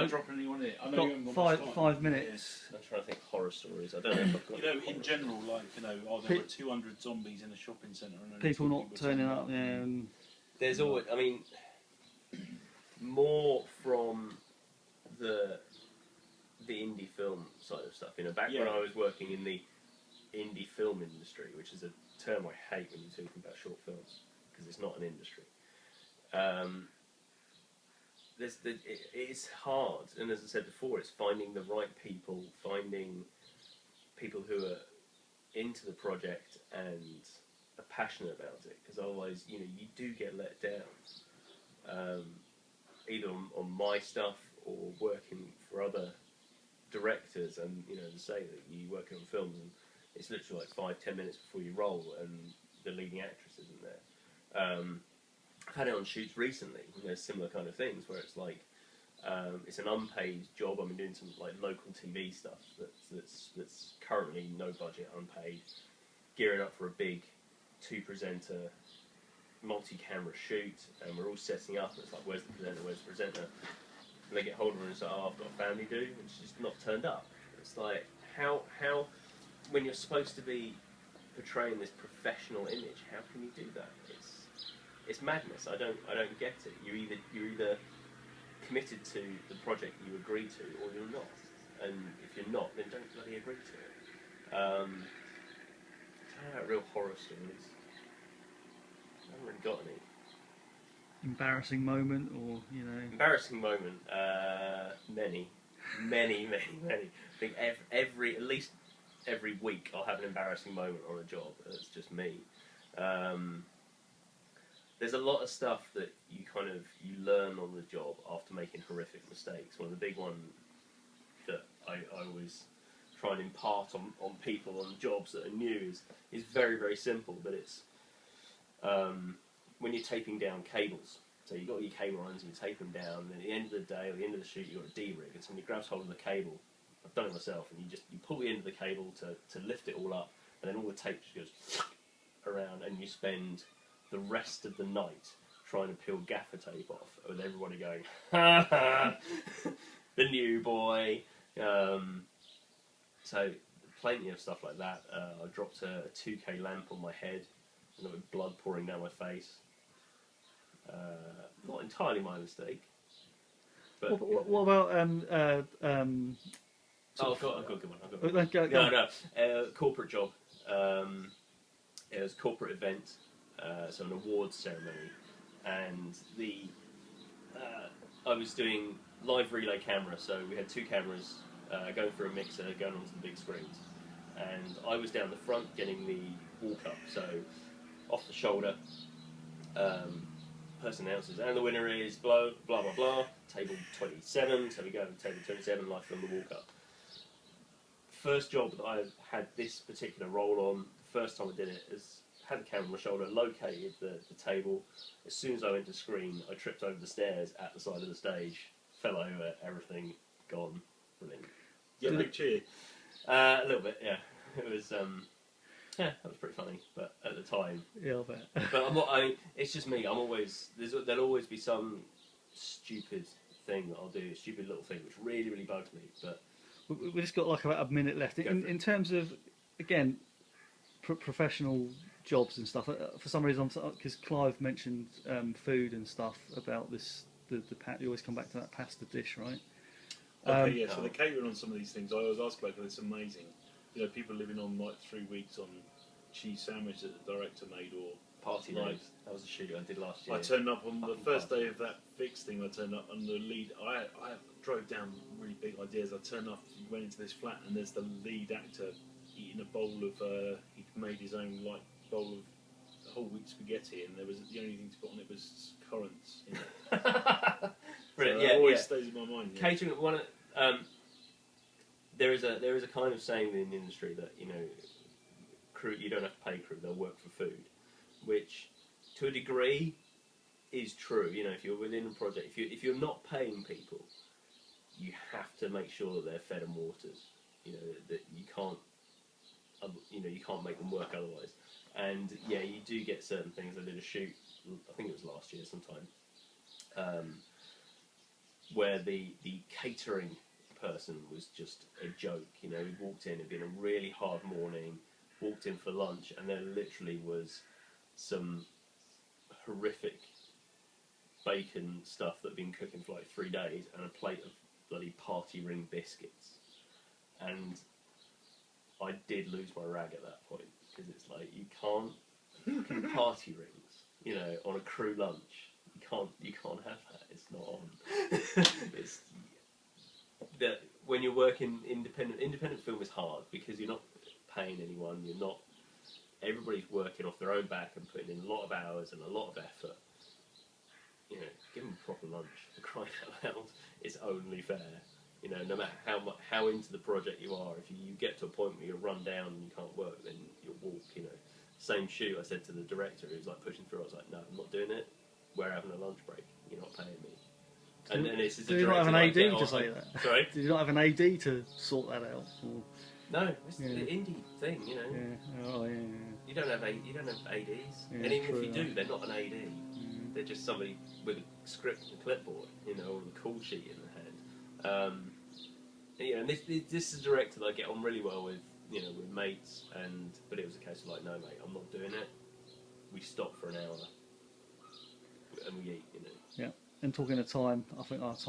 without dropping anyone in. I know you haven't got much time. 5 minutes. I'm trying to think horror stories. I don't know if I've got. You know, in general, like there were 200 zombies in a shopping centre, and only People 2 not turning up. Yeah. And There's always, I mean, more from the indie film side of stuff. You know, back when I was working in the indie film industry, which is a term I hate when you're talking about short films because it's not an industry. It's hard, and as I said before, it's finding the right people, finding people who are into the project and are passionate about it. Because otherwise, you do get let down, either on my stuff or working for other directors. And to say that you work on films and it's literally like 5-10 minutes before you roll, and the leading actress isn't there. I've had it on shoots recently, similar kind of things where it's like it's an unpaid job. I'm doing some like local TV stuff that's currently no budget, unpaid, gearing up for a big 2-presenter multi-camera shoot, and we're all setting up. And it's like, where's the presenter? Where's the presenter? And they get hold of her and say, oh, I've got a family due, and she's just not turned up. It's like how when you're supposed to be portraying this professional image, how can you do that? It's madness. I don't get it. You're either committed to the project you agree to, or you're not. And if you're not, then don't bloody agree to it. I don't know about real horror stories. I haven't really got any. embarrassing moment, or Embarrassing moment. Many. I think at least every week I'll have an embarrassing moment on a job. That's just me. There's a lot of stuff that you learn on the job after making horrific mistakes. One of the big ones that I always try and impart on people on jobs that are new is very, very simple, but it's when you're taping down cables. So you've got your cable runs and you tape them down, and at the end of the day, or the end of the shoot, you've got a D-rig, and somebody grabs hold of the cable. I've done it myself, and you pull the end of the cable to lift it all up, and then all the tape just goes around, and you spend the rest of the night trying to peel gaffer tape off, with everybody going, ha ha, the new boy. So plenty of stuff like that. I dropped a 2K lamp on my head, and with blood pouring down my face. Not entirely my mistake. But what about I've got a good one. Corporate job. It was a corporate event, so an awards ceremony, and I was doing live relay camera. So we had 2 cameras going through a mixer, going onto the big screens, and I was down the front getting the walk up. So off the shoulder. Person announces, and the winner is blah blah blah, table 27. So we go to table 27, live from the walk up. First job that I had this particular role on, first time I did it, is had the camera on my shoulder, located the table. As soon as I went to screen, I tripped over the stairs at the side of the stage, fell over, everything gone. Brilliant. Yeah, big cheer. A little bit, yeah. It was. Yeah, that was pretty funny, but at the time... Yeah, I'll bet. But it's just me. There'll always be some stupid thing that I'll do, a stupid little thing, which really, really bugs me. But we've just got like about a minute left. In terms of, again, professional jobs and stuff, for some reason, because Clive mentioned food and stuff about this, you always come back to that pasta dish, right? Okay, yeah, so the catering on some of these things, I always ask about, because it's amazing. People living on like 3 weeks on cheese sandwich that the director made, or Party Night. That was a shoot I did last year. I turned up on the first day of that fix thing. I turned up, and the lead. I drove down really big ideas. I turned up, went into this flat, and there's the lead actor eating a bowl of. He'd made his own bowl of whole wheat spaghetti, and there was the only thing to put on it was currants. Brilliant. So it always stays in my mind. Yeah. Catering. There is a kind of saying in the industry that crew, you don't have to pay crew; they'll work for food, which to a degree is true. If you're within a project, if you're not paying people, you have to make sure that they're fed and watered. That you can't make them work otherwise. And yeah, you do get certain things. I did a shoot, I think it was last year sometime. where the catering person was just a joke. You know, we walked in, it'd been a really hard morning, walked in for lunch, and there literally was some horrific bacon stuff that had been cooking for like 3 days, and a plate of bloody party ring biscuits. And I did lose my rag at that point, because it's like, you can't fucking party rings, you know, on a crew lunch. You can't have that. It's not on. It's that when you're working independent film is hard because you're not paying anyone. You're not. Everybody's working off their own back and putting in a lot of hours and a lot of effort. You know, give them a proper lunch. For crying out loud, it's only fair. You know, no matter how into the project you are, if you get to a point where you're run down and you can't work, then you'll walk. You know, same shoot. I said to the director who was like pushing through. I was like, no, I'm not doing it. We're having a lunch break. You're not paying me. And it's Did you not have an AD to say that? Sorry? Did you not have an AD to sort that out? Or? No, it's Yeah. the indie thing, you know. Yeah. Oh, yeah. You don't have ADs, Yeah, and even true, if you do, yeah. they're not an AD. They're just somebody with a script and a clipboard, you know, or a call sheet in the hand. You know, and this is a director that I get on really well with, you know, with mates. But it was a case of like, no, mate, I'm not doing it. We stop for an hour and we eat, you know. Yeah. And talking of time, I think our time